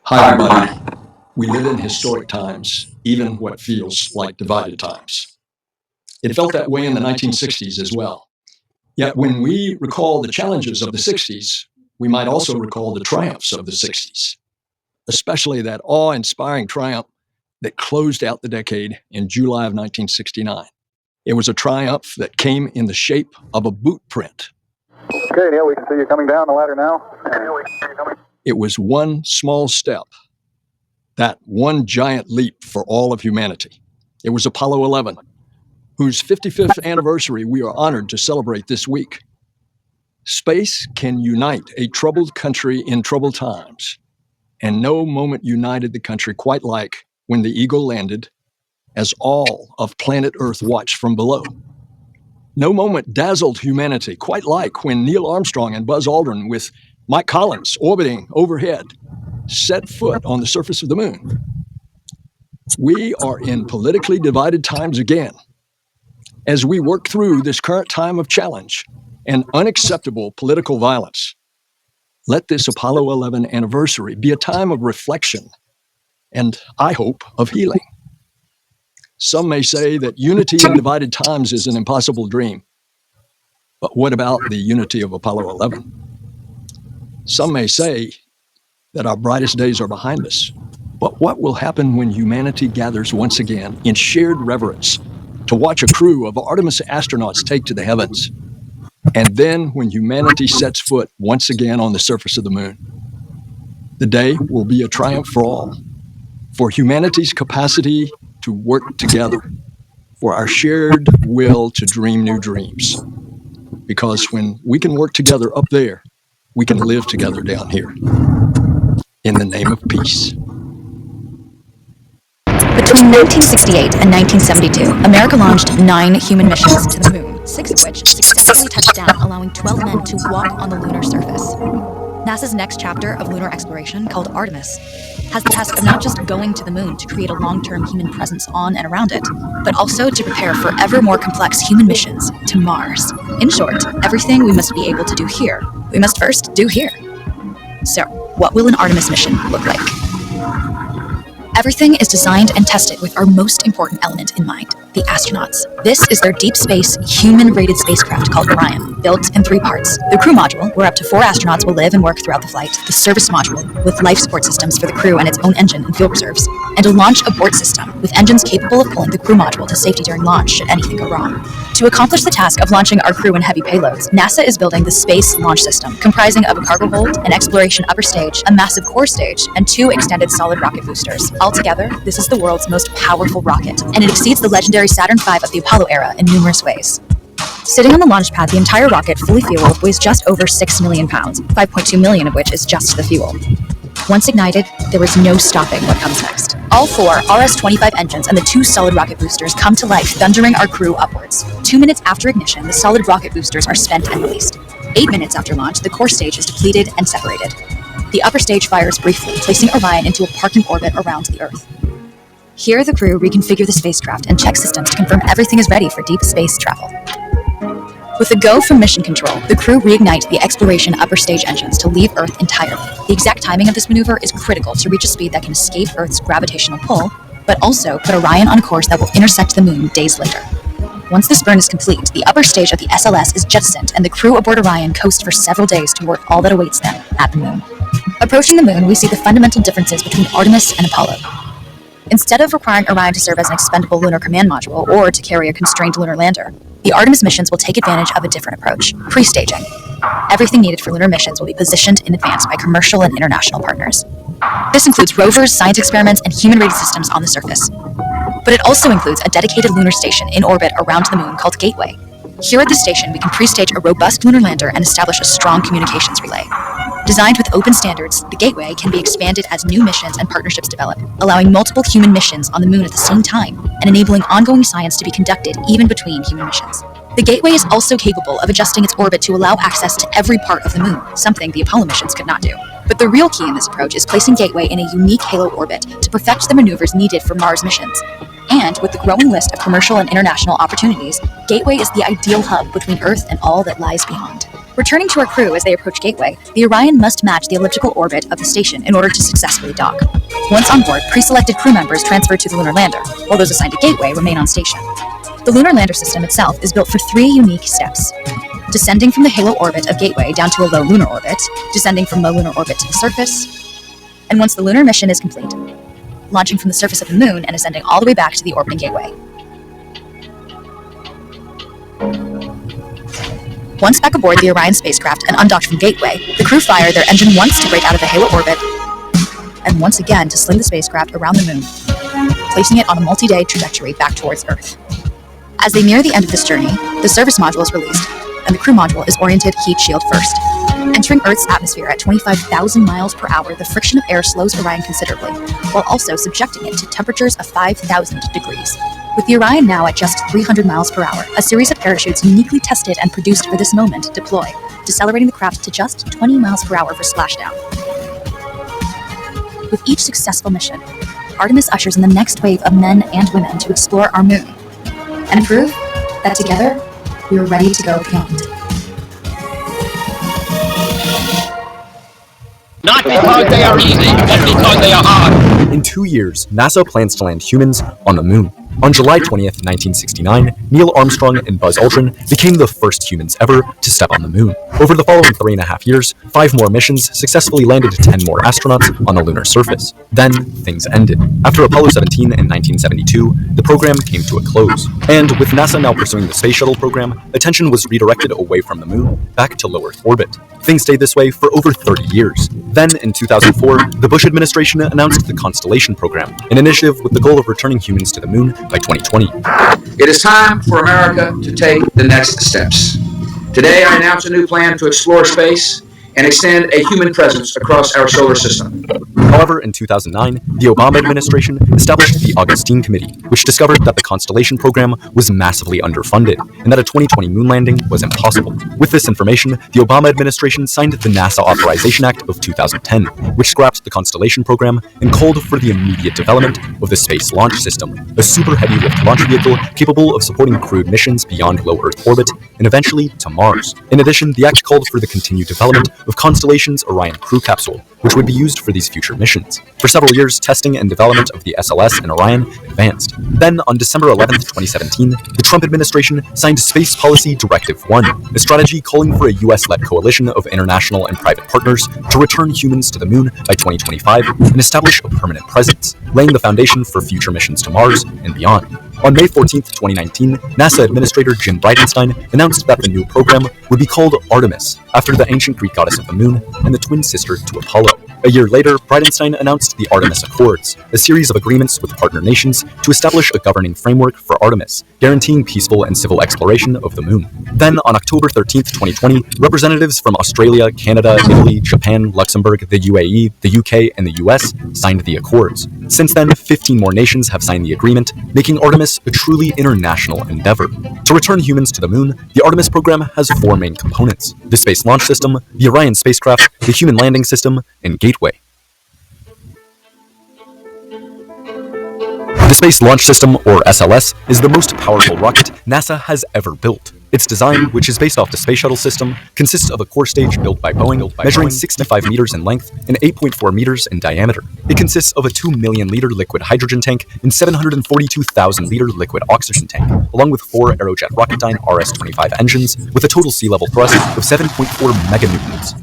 Hi, everybody. We live in historic times, even what feels like divided times. It felt that way in the 1960s as well. Yet when we recall the challenges of the 60s, we might also recall the triumphs of the 60s, especially that awe-inspiring triumph that closed out the decade in July of 1969. It was a triumph that came in the shape of a boot print. Okay, Neil, we can see you coming down the ladder now. It was one small step, that one giant leap for all of humanity. It was Apollo 11, whose 55th anniversary we are honored to celebrate this week. Space can unite a troubled country in troubled times, and no moment united the country quite like when the Eagle landed, as all of planet Earth watched from below. No moment dazzled humanity quite like when Neil Armstrong and Buzz Aldrin, with Mike Collins orbiting overhead, set foot on the surface of the moon. We are in politically divided times again. As we work through this current time of challenge and unacceptable political violence, let this Apollo 11 anniversary be a time of reflection and, I hope, of healing. Some may say that unity in divided times is an impossible dream. But what about the unity of Apollo 11? Some may say that our brightest days are behind us. But what will happen when humanity gathers once again in shared reverence to watch a crew of Artemis astronauts take to the heavens? And then when humanity sets foot once again on the surface of the moon, the day will be a triumph for all, for humanity's capacity to work together, for our shared will to dream new dreams. Because when we can work together up there, we can live together down here. In the name of peace. Between 1968 and 1972, America launched 9 human missions to the moon, 6 of which successfully touched down, allowing 12 men to walk on the lunar surface. NASA's next chapter of lunar exploration, called Artemis, has the task of not just going to the moon to create a long-term human presence on and around it, but also to prepare for ever more complex human missions to Mars. In short, everything we must be able to do here, we must first do here. So, what will an Artemis mission look like? Everything is designed and tested with our most important element in mind, the astronauts. This is their deep space, human-rated spacecraft called Orion, built in 3 parts. The crew module, where up to 4 astronauts will live and work throughout the flight, the service module, with life support systems for the crew and its own engine and fuel reserves, and a launch abort system, with engines capable of pulling the crew module to safety during launch should anything go wrong. To accomplish the task of launching our crew and heavy payloads, NASA is building the Space Launch System, comprising of a cargo hold, an exploration upper stage, a massive core stage, and 2 extended solid rocket boosters. Altogether, this is the world's most powerful rocket, and it exceeds the legendary Saturn V of the Apollo era in numerous ways. Sitting on the launch pad, the entire rocket, fully fueled, weighs just over 6 million pounds, 5.2 million of which is just the fuel. Once ignited, there is no stopping what comes next. All 4 RS-25 engines and the 2 solid rocket boosters come to life, thundering our crew upwards. 2 minutes after ignition, the solid rocket boosters are spent and released. 8 minutes after launch, the core stage is depleted and separated. The upper stage fires briefly, placing Orion into a parking orbit around the Earth. Here, the crew reconfigure the spacecraft and check systems to confirm everything is ready for deep space travel. With the go from mission control, the crew reignite the exploration upper stage engines to leave Earth entirely. The exact timing of this maneuver is critical to reach a speed that can escape Earth's gravitational pull, but also put Orion on a course that will intersect the moon days later. Once this burn is complete, the upper stage of the SLS is jettisoned, and the crew aboard Orion coast for several days to work all that awaits them at the moon. Approaching the moon, we see the fundamental differences between Artemis and Apollo. Instead of requiring Orion to serve as an expendable lunar command module or to carry a constrained lunar lander, the Artemis missions will take advantage of a different approach, pre-staging. Everything needed for lunar missions will be positioned in advance by commercial and international partners. This includes rovers, science experiments, and human-rated systems on the surface. But it also includes a dedicated lunar station in orbit around the moon called Gateway. Here at the station, we can pre-stage a robust lunar lander and establish a strong communications relay. Designed with open standards, the Gateway can be expanded as new missions and partnerships develop, allowing multiple human missions on the moon at the same time and enabling ongoing science to be conducted even between human missions. The Gateway is also capable of adjusting its orbit to allow access to every part of the moon, something the Apollo missions could not do. But the real key in this approach is placing Gateway in a unique halo orbit to perfect the maneuvers needed for Mars missions. And with the growing list of commercial and international opportunities, Gateway is the ideal hub between Earth and all that lies beyond. Returning to our crew as they approach Gateway, the Orion must match the elliptical orbit of the station in order to successfully dock. Once on board, pre-selected crew members transfer to the lunar lander, while those assigned to Gateway remain on station. The lunar lander system itself is built for 3 unique steps: descending from the halo orbit of Gateway down to a low lunar orbit, descending from low lunar orbit to the surface, and once the lunar mission is complete, launching from the surface of the moon and ascending all the way back to the orbiting Gateway. Once back aboard the Orion spacecraft and undocked from Gateway, the crew fire their engine once to break out of the halo orbit, and once again to sling the spacecraft around the moon, placing it on a multi-day trajectory back towards Earth. As they near the end of this journey, the service module is released, and the crew module is oriented heat shield first. Entering Earth's atmosphere at 25,000 miles per hour, the friction of air slows Orion considerably, while also subjecting it to temperatures of 5,000 degrees. With the Orion now at just 300 miles per hour, a series of parachutes uniquely tested and produced for this moment deploy, decelerating the craft to just 20 miles per hour for splashdown. With each successful mission, Artemis ushers in the next wave of men and women to explore our moon, and prove that together, we are ready to go beyond. Not because they are easy, but because they are hard. In 2 years, NASA plans to land humans on the moon. On July 20th, 1969, Neil Armstrong and Buzz Aldrin became the first humans ever to step on the moon. Over the following 3.5 years, 5 more missions successfully landed 10 more astronauts on the lunar surface. Then, things ended. After Apollo 17 in 1972, the program came to a close. And with NASA now pursuing the Space Shuttle program, attention was redirected away from the moon, back to low Earth orbit. Things stayed this way for over 30 years. Then, in 2004, the Bush administration announced the Constellation program, an initiative with the goal of returning humans to the moon by 2020. It is time for America to take the next steps. Today, I announce a new plan to explore space and extend a human presence across our solar system. However, in 2009, the Obama administration established the Augustine Committee, which discovered that the Constellation program was massively underfunded and that a 2020 moon landing was impossible. With this information, the Obama administration signed the NASA Authorization Act of 2010, which scrapped the Constellation program and called for the immediate development of the Space Launch System, a super heavy lift launch vehicle capable of supporting crewed missions beyond low Earth orbit and eventually to Mars. In addition, the act called for the continued development of Constellation's Orion crew capsule, which would be used for these future missions. For several years, testing and development of the SLS and Orion advanced. Then, on December 11, 2017, the Trump administration signed Space Policy Directive 1, a strategy calling for a US-led coalition of international and private partners to return humans to the moon by 2025 and establish a permanent presence, laying the foundation for future missions to Mars and beyond. On May 14, 2019, NASA Administrator Jim Bridenstine announced that the new program would be called Artemis, after the ancient Greek goddess of the moon and the twin sister to Apollo. A year later, Bridenstine announced the Artemis Accords, a series of agreements with partner nations to establish a governing framework for Artemis, guaranteeing peaceful and civil exploration of the moon. Then, on October 13, 2020, representatives from Australia, Canada, Italy, Japan, Luxembourg, the UAE, the UK, and the US signed the Accords. Since then, 15 more nations have signed the agreement, making Artemis a truly international endeavor. To return humans to the moon, the Artemis program has 4 main components: the Space Launch System, the Orion spacecraft, the Human Landing System, and Gateway. The Space Launch System, or SLS, is the most powerful rocket NASA has ever built. Its design, which is based off the Space Shuttle system, consists of a core stage built by Boeing, measuring 65 meters in length and 8.4 meters in diameter. It consists of a 2 million liter liquid hydrogen tank and 742,000 liter liquid oxygen tank, along with 4 Aerojet Rocketdyne RS-25 engines with a total sea level thrust of 7.4 meganewtons.